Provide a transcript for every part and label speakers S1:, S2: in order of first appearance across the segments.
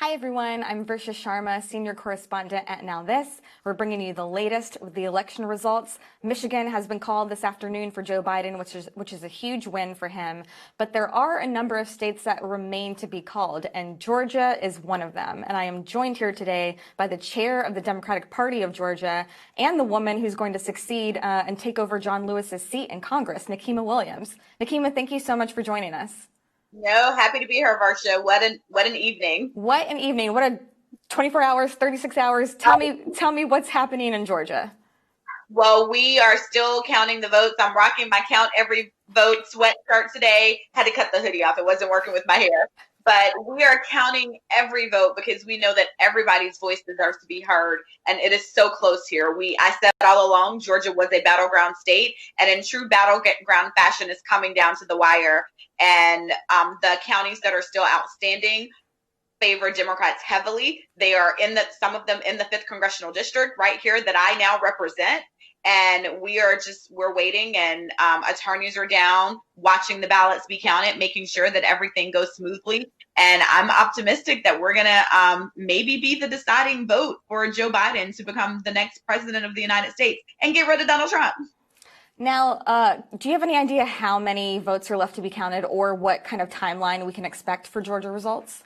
S1: Hi everyone, I'm Versha Sharma, senior correspondent at Now This. We're bringing you the latest with the election results. Michigan has been called this afternoon for Joe Biden, which is a huge win for him. But there are a number of states that remain to be called, and Georgia is one of them. And I am joined here today by the chair of the Democratic Party of Georgia and the woman who's going to succeed and take over John Lewis's seat in Congress, Nikema Williams. Nikema, thank you so much for joining us.
S2: No, happy to be here, Varsha. What an evening.
S1: What an evening. What a 24 hours, 36 hours. Tell me what's happening in Georgia.
S2: Well, we are still counting the votes. I'm rocking my count every vote sweatshirt today. Had to cut the hoodie off. It wasn't working with my hair. But we are counting every vote because we know that everybody's voice deserves to be heard. And it is so close here. I said all along, Georgia was a battleground state. And in true battleground fashion, is coming down to the wire. And the counties that are still outstanding favor Democrats heavily. They are some of them in the 5th Congressional District right here that I now represent. And we're waiting, and attorneys are down watching the ballots be counted, making sure that everything goes smoothly. And I'm optimistic that we're going to maybe be the deciding vote for Joe Biden to become the next president of the United States and get rid of Donald Trump.
S1: Now, do you have any idea how many votes are left to be counted or what kind of timeline we can expect for Georgia results?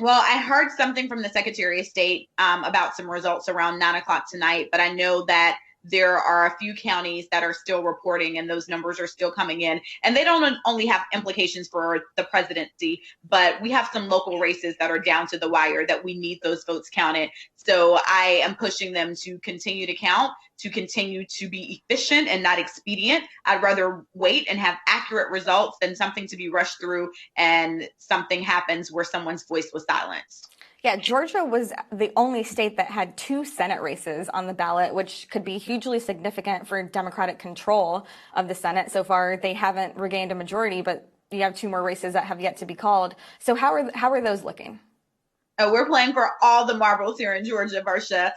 S2: Well, I heard something from the Secretary of State about some results around 9 o'clock tonight, but I know that there are a few counties that are still reporting, and those numbers are still coming in. And they don't only have implications for the presidency, but we have some local races that are down to the wire that we need those votes counted. So I am pushing them to continue to count, to continue to be efficient and not expedient. I'd rather wait and have accurate results than something to be rushed through and something happens where someone's voice was silenced.
S1: Yeah, Georgia was the only state that had 2 Senate races on the ballot, which could be hugely significant for Democratic control of the Senate. So far, they haven't regained a majority, but you have 2 more races that have yet to be called. So how are those looking?
S2: We're playing for all the marbles here in Georgia, Varsha.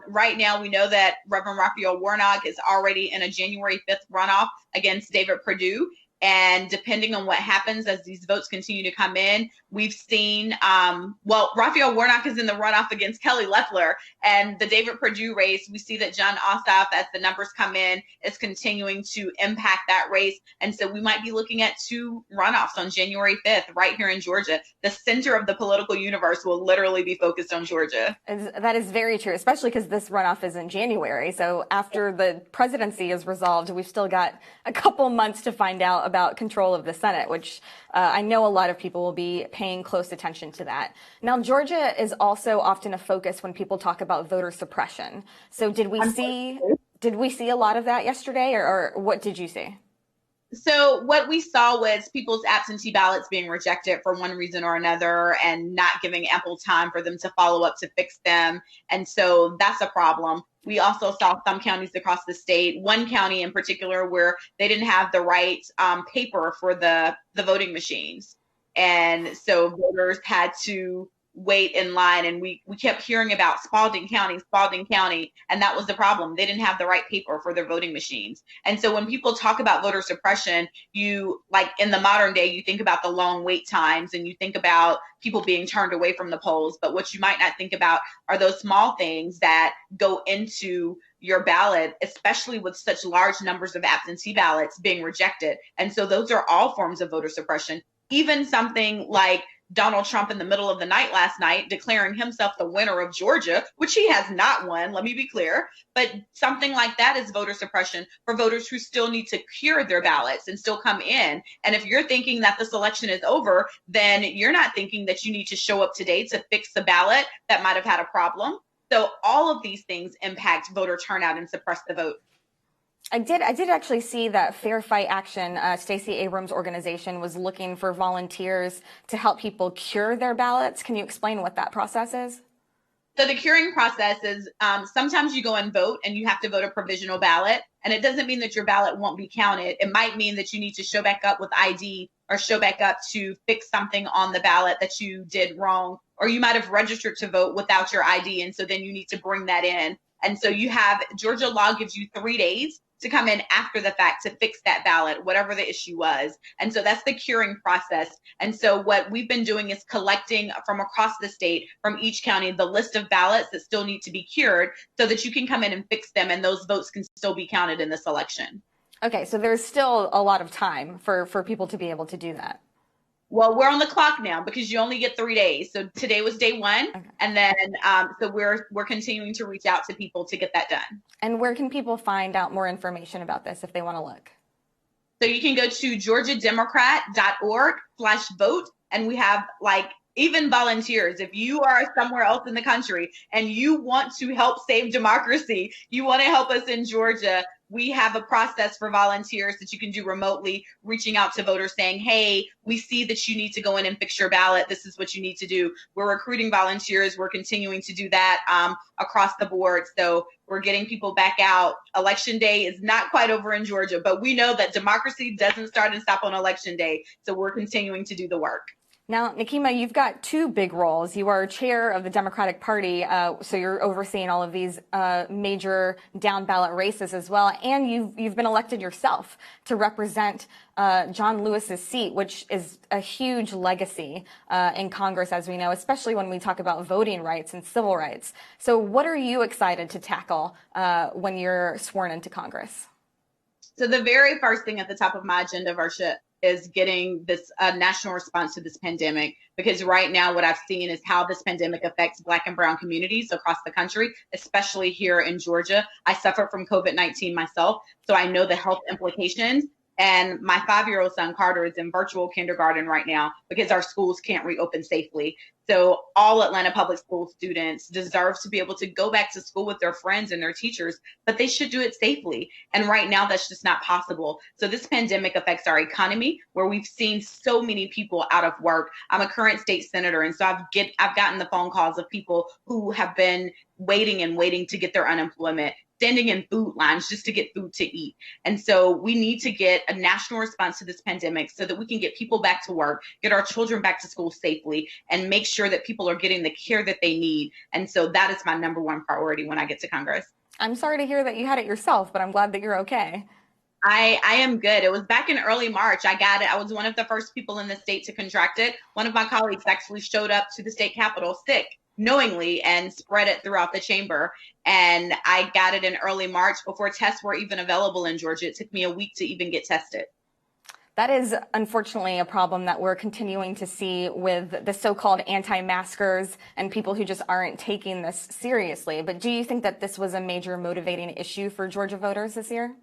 S2: Right now, we know that Reverend Raphael Warnock is already in a January 5th runoff against David Perdue. And depending on what happens as these votes continue to come in, we've seen, Raphael Warnock is in the runoff against Kelly Loeffler, and the David Perdue race, we see that John Ossoff, as the numbers come in, is continuing to impact that race. And so we might be looking at 2 runoffs on January 5th right here in Georgia. The center of the political universe will literally be focused on Georgia.
S1: That is very true, especially because this runoff is in January. So after the presidency is resolved, we've still got a couple months to find out about control of the Senate, which I know a lot of people will be paying close attention to that. Now, Georgia is also often a focus when people talk about voter suppression. So did we see a lot of that yesterday, or what did you see?
S2: So what we saw was people's absentee ballots being rejected for one reason or another and not giving ample time for them to follow up to fix them. And so that's a problem. We also saw some counties across the state, one county in particular, where they didn't have the right paper for the voting machines. And so voters had to wait in line, and we kept hearing about Spalding County, and that was the problem. They didn't have the right paper for their voting machines. And so when people talk about voter suppression, like in the modern day, you think about the long wait times and you think about people being turned away from the polls. But what you might not think about are those small things that go into your ballot, especially with such large numbers of absentee ballots being rejected. And so those are all forms of voter suppression. Even something like Donald Trump in the middle of the night last night declaring himself the winner of Georgia, which he has not won, let me be clear. But something like that is voter suppression for voters who still need to cure their ballots and still come in. And if you're thinking that this election is over, then you're not thinking that you need to show up today to fix the ballot that might have had a problem. So all of these things impact voter turnout and suppress the vote.
S1: I did actually see that Fair Fight Action, Stacey Abrams' organization, was looking for volunteers to help people cure their ballots. Can you explain what that process is?
S2: So the curing process is sometimes you go and vote and you have to vote a provisional ballot. And it doesn't mean that your ballot won't be counted. It might mean that you need to show back up with ID or show back up to fix something on the ballot that you did wrong. Or you might have registered to vote without your ID. And so then you need to bring that in. And so Georgia law gives you 3 days to come in after the fact to fix that ballot, whatever the issue was. And so that's the curing process. And so what we've been doing is collecting from across the state, from each county, the list of ballots that still need to be cured so that you can come in and fix them and those votes can still be counted in this election.
S1: Okay, so there's still a lot of time for people to be able to do that.
S2: Well, we're on the clock now because you only get 3 days. So today was day one. Okay. And then so we're continuing to reach out to people to get that done.
S1: And where can people find out more information about this if they want to look?
S2: So you can go to georgiademocrat.org/vote. And we have even volunteers. If you are somewhere else in the country and you want to help save democracy, you want to help us in Georgia, we have a process for volunteers that you can do remotely, reaching out to voters saying, hey, we see that you need to go in and fix your ballot. This is what you need to do. We're recruiting volunteers. We're continuing to do that across the board. So we're getting people back out. Election day is not quite over in Georgia, but we know that democracy doesn't start and stop on election day. So we're continuing to do the work.
S1: Now, Nikema, you've got two big roles. You are chair of the Democratic Party, so you're overseeing all of these major down ballot races as well, and you've been elected yourself to represent John Lewis's seat, which is a huge legacy in Congress, as we know, especially when we talk about voting rights and civil rights. So what are you excited to tackle when you're sworn into Congress?
S2: So the very first thing at the top of my agenda, Varsha, is getting this national response to this pandemic, because right now what I've seen is how this pandemic affects Black and brown communities across the country, especially here in Georgia. I suffer from COVID-19 myself, so I know the health implications. And my 5-year-old son, Carter, is in virtual kindergarten right now because our schools can't reopen safely. So all Atlanta Public School students deserve to be able to go back to school with their friends and their teachers, but they should do it safely. And right now, that's just not possible. So this pandemic affects our economy, where we've seen so many people out of work. I'm a current state senator, and so I've gotten the phone calls of people who have been waiting to get their unemployment, standing in food lines just to get food to eat. And so we need to get a national response to this pandemic so that we can get people back to work, get our children back to school safely, and make sure that people are getting the care that they need. And so that is my number one priority when I get to Congress.
S1: I'm sorry to hear that you had it yourself, but I'm glad that you're okay.
S2: I am good. It was back in early March. I got it. I was one of the first people in the state to contract it. One of my colleagues actually showed up to the state capitol sick, knowingly, and spread it throughout the chamber. And I got it in early March before tests were even available in Georgia. It took me a week to even get tested.
S1: That is unfortunately a problem that we're continuing to see with the so-called anti-maskers and people who just aren't taking this seriously. But do you think that this was a major motivating issue for Georgia voters this year?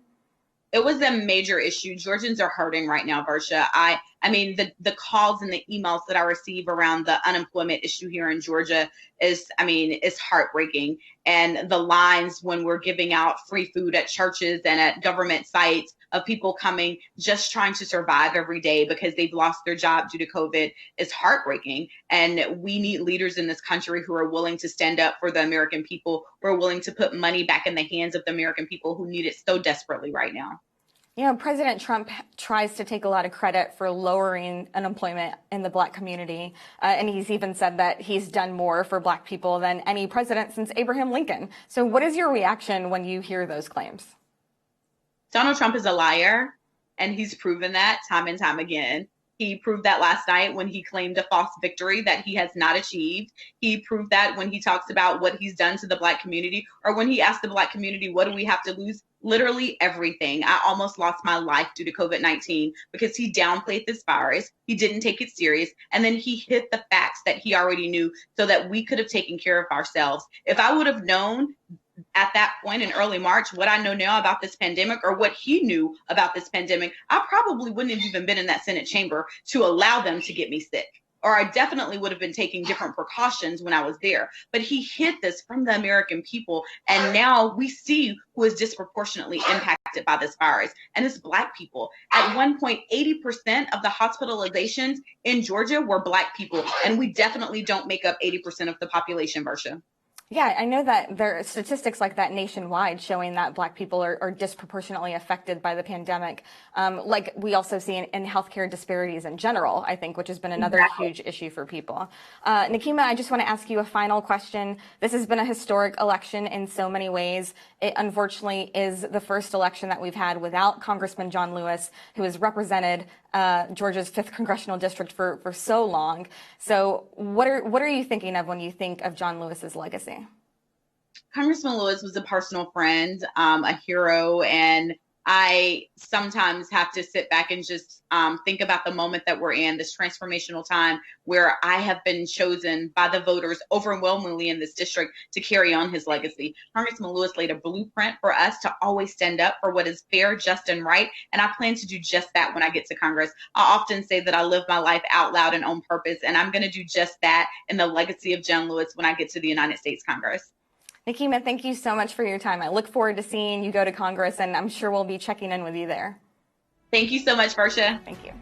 S2: It was a major issue. Georgians are hurting right now, Varsha. I mean, the calls and the emails that I receive around the unemployment issue here in Georgia is heartbreaking. And the lines when we're giving out free food at churches and at government sites of people coming, just trying to survive every day because they've lost their job due to COVID is heartbreaking. And we need leaders in this country who are willing to stand up for the American people, who are willing to put money back in the hands of the American people who need it so desperately right now.
S1: You know, President Trump tries to take a lot of credit for lowering unemployment in the Black community. And he's even said that he's done more for Black people than any president since Abraham Lincoln. So what is your reaction when you hear those claims?
S2: Donald Trump is a liar, and he's proven that time and time again. He proved that last night when he claimed a false victory that he has not achieved. He proved that when he talks about what he's done to the Black community, or when he asked the Black community, what do we have to lose? Literally everything. I almost lost my life due to COVID-19 because he downplayed this virus. He didn't take it serious. And then he hid the facts that he already knew so that we could have taken care of ourselves. If I would have known at that point in early March what I know now about this pandemic, or what he knew about this pandemic, I probably wouldn't have even been in that Senate chamber to allow them to get me sick. Or I definitely would have been taking different precautions when I was there. But he hid this from the American people. And now we see who is disproportionately impacted by this virus. And it's Black people. At one point, 80% of the hospitalizations in Georgia were Black people. And we definitely don't make up 80% of the population, Varsha.
S1: Yeah, I know that there are statistics like that nationwide showing that Black people are disproportionately affected by the pandemic. Like we also see in healthcare disparities in general, I think, which has been another
S2: Exactly.
S1: huge issue for people. Nikema, I just want to ask you a final question. This has been a historic election in so many ways. It unfortunately is the first election that we've had without Congressman John Lewis, who has represented Georgia's 5th congressional district for so long. So what are you thinking of when you think of John Lewis's legacy?
S2: Congressman Lewis was a personal friend, a hero, and I sometimes have to sit back and just think about the moment that we're in, this transformational time where I have been chosen by the voters overwhelmingly in this district to carry on his legacy. Congressman Lewis laid a blueprint for us to always stand up for what is fair, just, and right, and I plan to do just that when I get to Congress. I often say that I live my life out loud and on purpose, and I'm going to do just that in the legacy of John Lewis when I get to the United States Congress.
S1: Nikema, thank you so much for your time. I look forward to seeing you go to Congress, and I'm sure we'll be checking in with you there.
S2: Thank you so much, Versha.
S1: Thank you.